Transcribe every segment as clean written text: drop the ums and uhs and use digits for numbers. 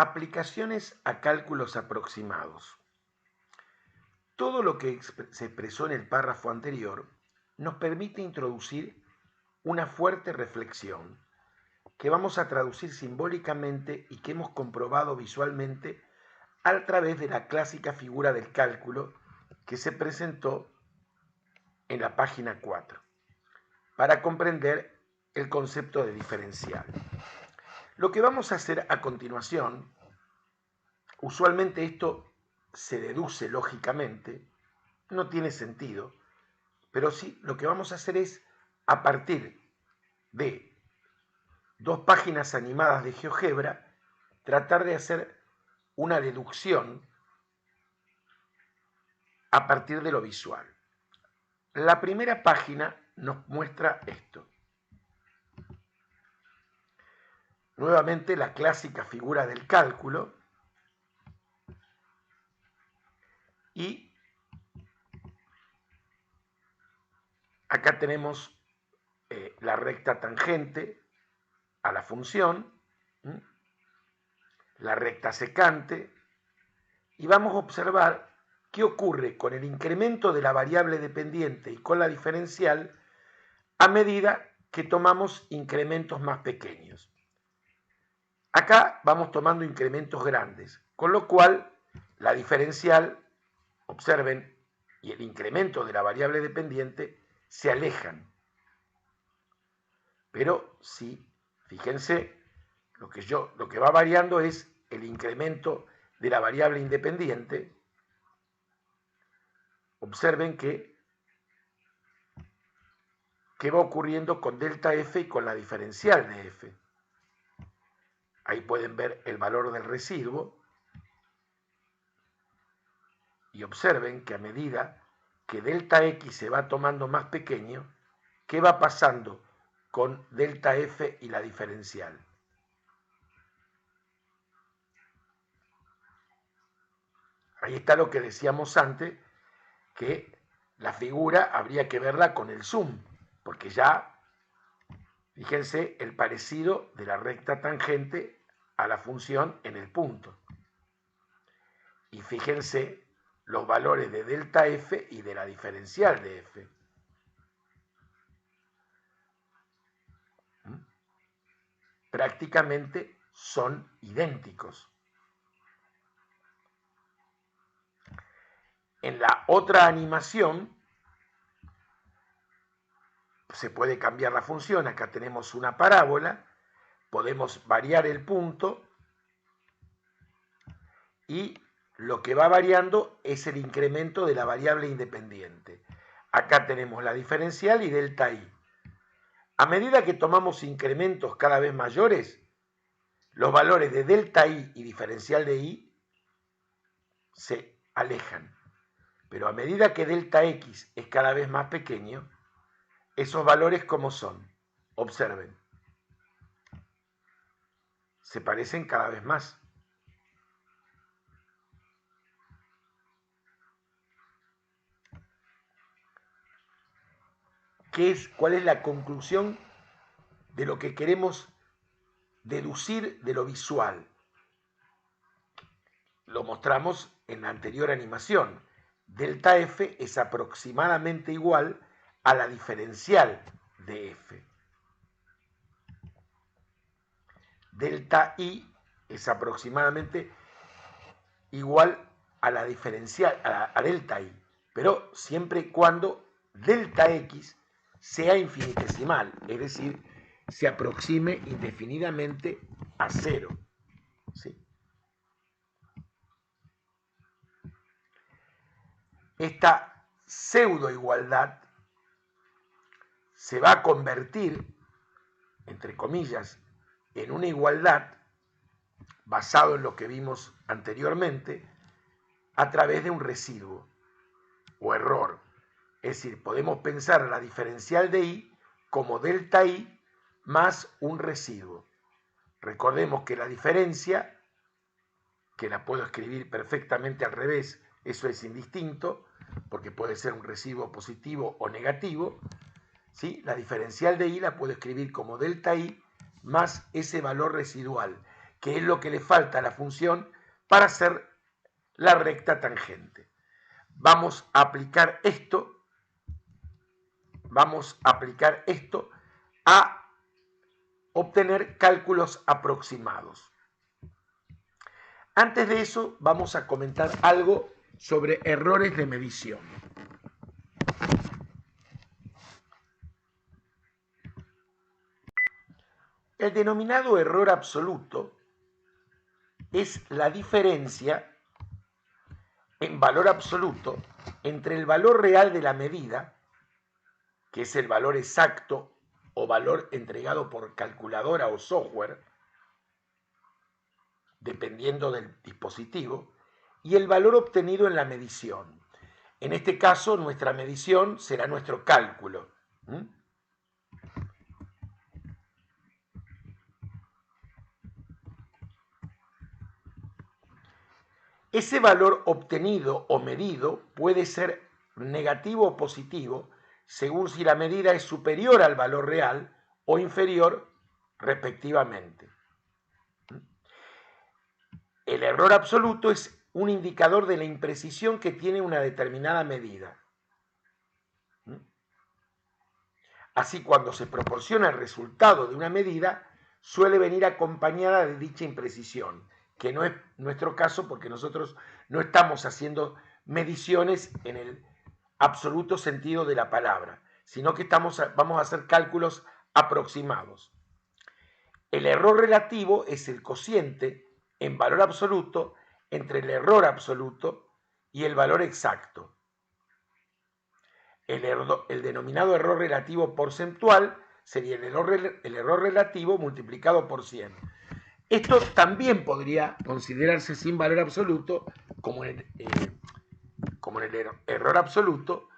Aplicaciones a cálculos aproximados. Todo lo que se expresó en el párrafo anterior nos permite introducir una fuerte reflexión que vamos a traducir simbólicamente y que hemos comprobado visualmente a través de la clásica figura del cálculo que se presentó en la página 4, para comprender el concepto de diferencial. Lo que vamos a hacer a continuación, usualmente esto se deduce lógicamente, no tiene sentido, pero sí lo que vamos a hacer es, a partir de 2 páginas animadas de GeoGebra, tratar de hacer una deducción a partir de lo visual. La primera página nos muestra esto. Nuevamente la clásica figura del cálculo y acá tenemos la recta tangente a la función, la recta secante, y vamos a observar qué ocurre con el incremento de la variable dependiente y con la diferencial a medida que tomamos incrementos más pequeños. Acá vamos tomando incrementos grandes, con lo cual la diferencial, observen, y el incremento de la variable dependiente se alejan. Pero sí, fíjense, lo que va variando es el incremento de la variable independiente. Observen qué va ocurriendo con delta f y con la diferencial de f. Ahí pueden ver el valor del residuo y observen que a medida que delta x se va tomando más pequeño, ¿qué va pasando con delta f y la diferencial? Ahí está lo que decíamos antes, que la figura habría que verla con el zoom, porque ya, fíjense, el parecido de la recta tangente a la función en el punto. Y fíjense los valores de delta f y de la diferencial de f. Prácticamente son idénticos. En la otra animación se puede cambiar la función. Acá tenemos una parábola, podemos variar el punto y lo que va variando es el incremento de la variable independiente. Acá tenemos la diferencial y delta i. A medida que tomamos incrementos cada vez mayores, los valores de delta i y diferencial de i se alejan. Pero a medida que delta x es cada vez más pequeño, esos valores ¿cómo son? Observen. Se parecen cada vez más. ¿Cuál es la conclusión de lo que queremos deducir de lo visual? Lo mostramos en la anterior animación. Delta f es aproximadamente igual a la diferencial de f. Delta i es aproximadamente igual a la diferencial, a delta i, pero siempre y cuando delta x sea infinitesimal, es decir, se aproxime indefinidamente a cero. ¿Sí? Esta pseudo igualdad se va a convertir, entre comillas, en una igualdad basado en lo que vimos anteriormente a través de un residuo o error. Es decir, podemos pensar la diferencial de i como delta i más un residuo. Recordemos que la diferencia, que la puedo escribir perfectamente al revés, eso es indistinto, porque puede ser un residuo positivo o negativo, ¿sí? La diferencial de i la puedo escribir como delta i más ese valor residual, que es lo que le falta a la función para hacer la recta tangente. Vamos a aplicar esto a obtener cálculos aproximados. Antes de eso, vamos a comentar algo sobre errores de medición. El denominado error absoluto es la diferencia en valor absoluto entre el valor real de la medida, que es el valor exacto o valor entregado por calculadora o software, dependiendo del dispositivo, y el valor obtenido en la medición. En este caso, nuestra medición será nuestro cálculo. Ese valor obtenido o medido puede ser negativo o positivo según si la medida es superior al valor real o inferior respectivamente. El error absoluto es un indicador de la imprecisión que tiene una determinada medida. Así, cuando se proporciona el resultado de una medida, suele venir acompañada de dicha imprecisión, que no es nuestro caso porque nosotros no estamos haciendo mediciones en el absoluto sentido de la palabra, sino que vamos a hacer cálculos aproximados. El error relativo es el cociente en valor absoluto entre el error absoluto y el valor exacto. El denominado error relativo porcentual sería el error relativo multiplicado por 100. Esto también podría considerarse sin valor absoluto como en el error absoluto,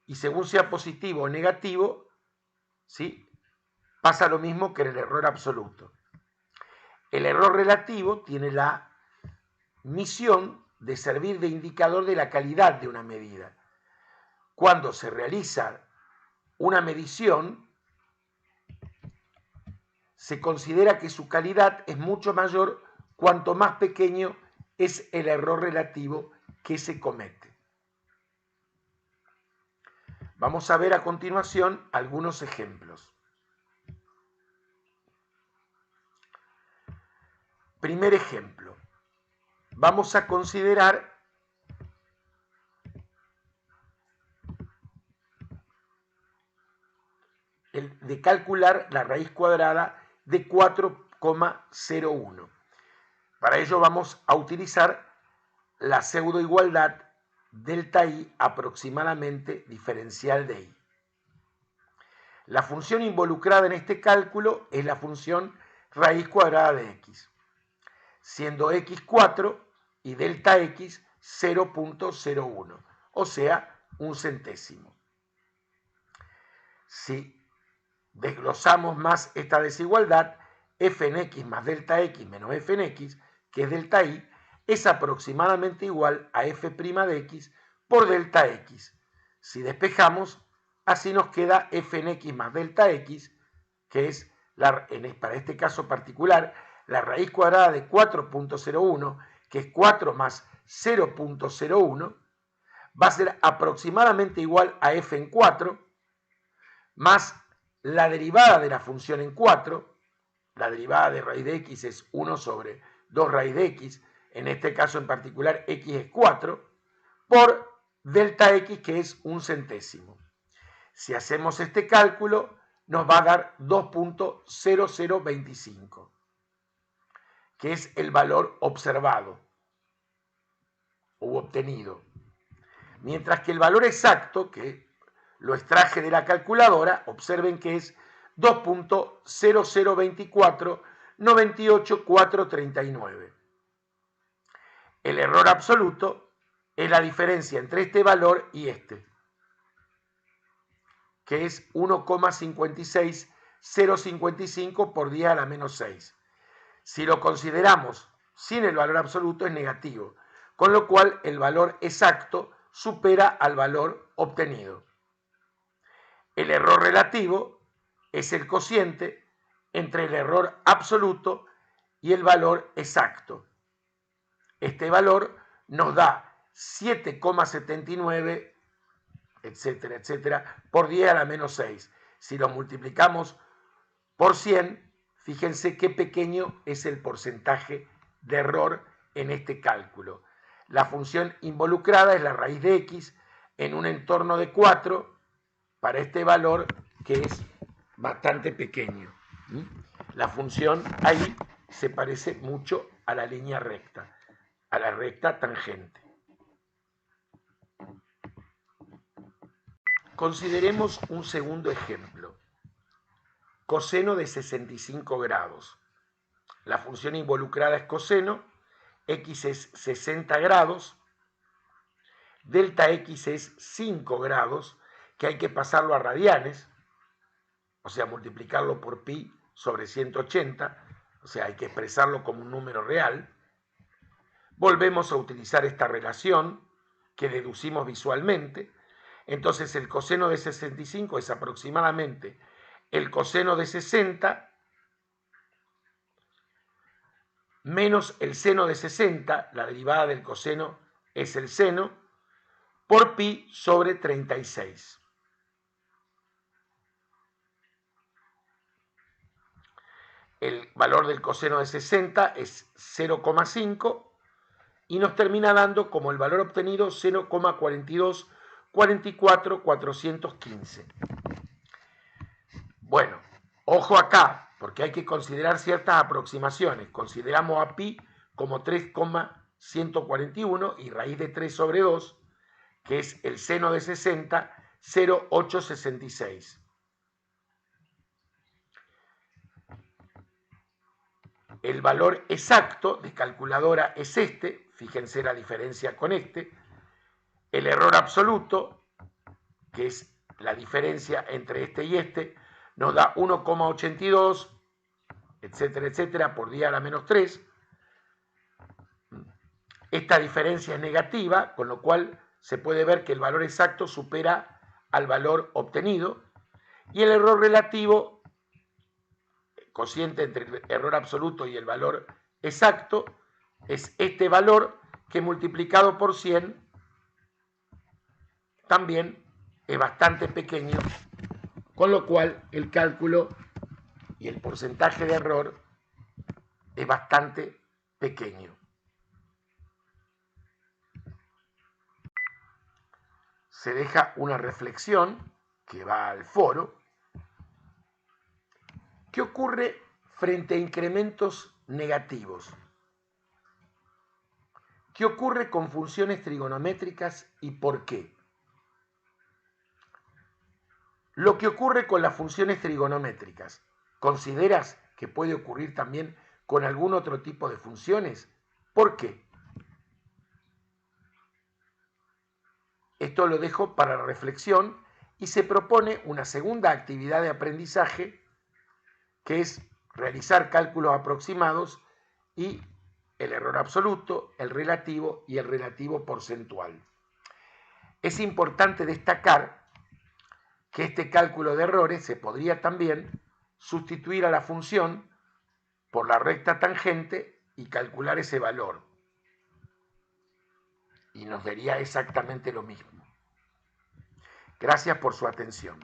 y según sea positivo o negativo, ¿sí?, pasa lo mismo que en el error absoluto. El error relativo tiene la misión de servir de indicador de la calidad de una medida. Cuando se realiza una medición, se considera que su calidad es mucho mayor cuanto más pequeño es el error relativo que se comete. Vamos a ver a continuación algunos ejemplos. Primer ejemplo. Vamos a considerar de calcular la raíz cuadrada de 4,01. Para ello vamos a utilizar la pseudoigualdad delta i aproximadamente diferencial de i. La función involucrada en este cálculo es la función raíz cuadrada de x, siendo x 4 y delta x 0.01, o sea, un centésimo. Si desglosamos más esta desigualdad, f en x más delta x menos f en x, que es delta i, es aproximadamente igual a f' de x por delta x. Si despejamos, así nos queda f en x más delta x, que es, para este caso particular, la raíz cuadrada de 4.01, que es 4 más 0.01, va a ser aproximadamente igual a f en 4, más la derivada de la función en 4, la derivada de raíz de x es 1 sobre 2 raíz de x, en este caso en particular x es 4, por delta x, que es un centésimo. Si hacemos este cálculo, nos va a dar 2.0025, que es el valor observado u obtenido. Mientras que el valor exacto, que lo extraje de la calculadora, observen que es 2.002498.439. El error absoluto es la diferencia entre este valor y este, que es 1,56055 por 10 a la menos 6. Si lo consideramos sin el valor absoluto, es negativo, con lo cual el valor exacto supera al valor obtenido. El error relativo es el cociente entre el error absoluto y el valor exacto. Este valor nos da 7,79, etcétera, etcétera, por 10 a la menos 6. Si lo multiplicamos por 100, fíjense qué pequeño es el porcentaje de error en este cálculo. La función involucrada es la raíz de x en un entorno de 4 para este valor que es bastante pequeño. La función ahí se parece mucho a la línea recta, a la recta tangente. Consideremos un segundo ejemplo. Coseno de 65 grados. La función involucrada es coseno, x es 60 grados, delta x es 5 grados, que hay que pasarlo a radianes, o sea, multiplicarlo por pi sobre 180, o sea, hay que expresarlo como un número real. Volvemos a utilizar esta relación que deducimos visualmente. Entonces el coseno de 65 es aproximadamente el coseno de 60 menos el seno de 60, la derivada del coseno es el seno, por pi sobre 36. El valor del coseno de 60 es 0,5 y nos termina dando como el valor obtenido 0,42415. Bueno, ojo acá, porque hay que considerar ciertas aproximaciones. Consideramos a pi como 3,141 y raíz de 3 sobre 2, que es el seno de 60, 0,866. El valor exacto de calculadora es este, fíjense la diferencia con este. El error absoluto, que es la diferencia entre este y este, nos da 1,82, etcétera, etcétera, por 10 a la menos 3. Esta diferencia es negativa, con lo cual se puede ver que el valor exacto supera al valor obtenido. Y el error relativo, cociente entre el error absoluto y el valor exacto, es este valor que multiplicado por 100 también es bastante pequeño, con lo cual el cálculo y el porcentaje de error es bastante pequeño. Se deja una reflexión que va al foro. ¿Qué ocurre frente a incrementos negativos? ¿Qué ocurre con funciones trigonométricas y por qué? Lo que ocurre con las funciones trigonométricas, ¿consideras que puede ocurrir también con algún otro tipo de funciones? ¿Por qué? Esto lo dejo para reflexión y se propone una segunda actividad de aprendizaje que es realizar cálculos aproximados y el error absoluto, el relativo y el relativo porcentual. Es importante destacar que este cálculo de errores se podría también sustituir a la función por la recta tangente y calcular ese valor. Y nos daría exactamente lo mismo. Gracias por su atención.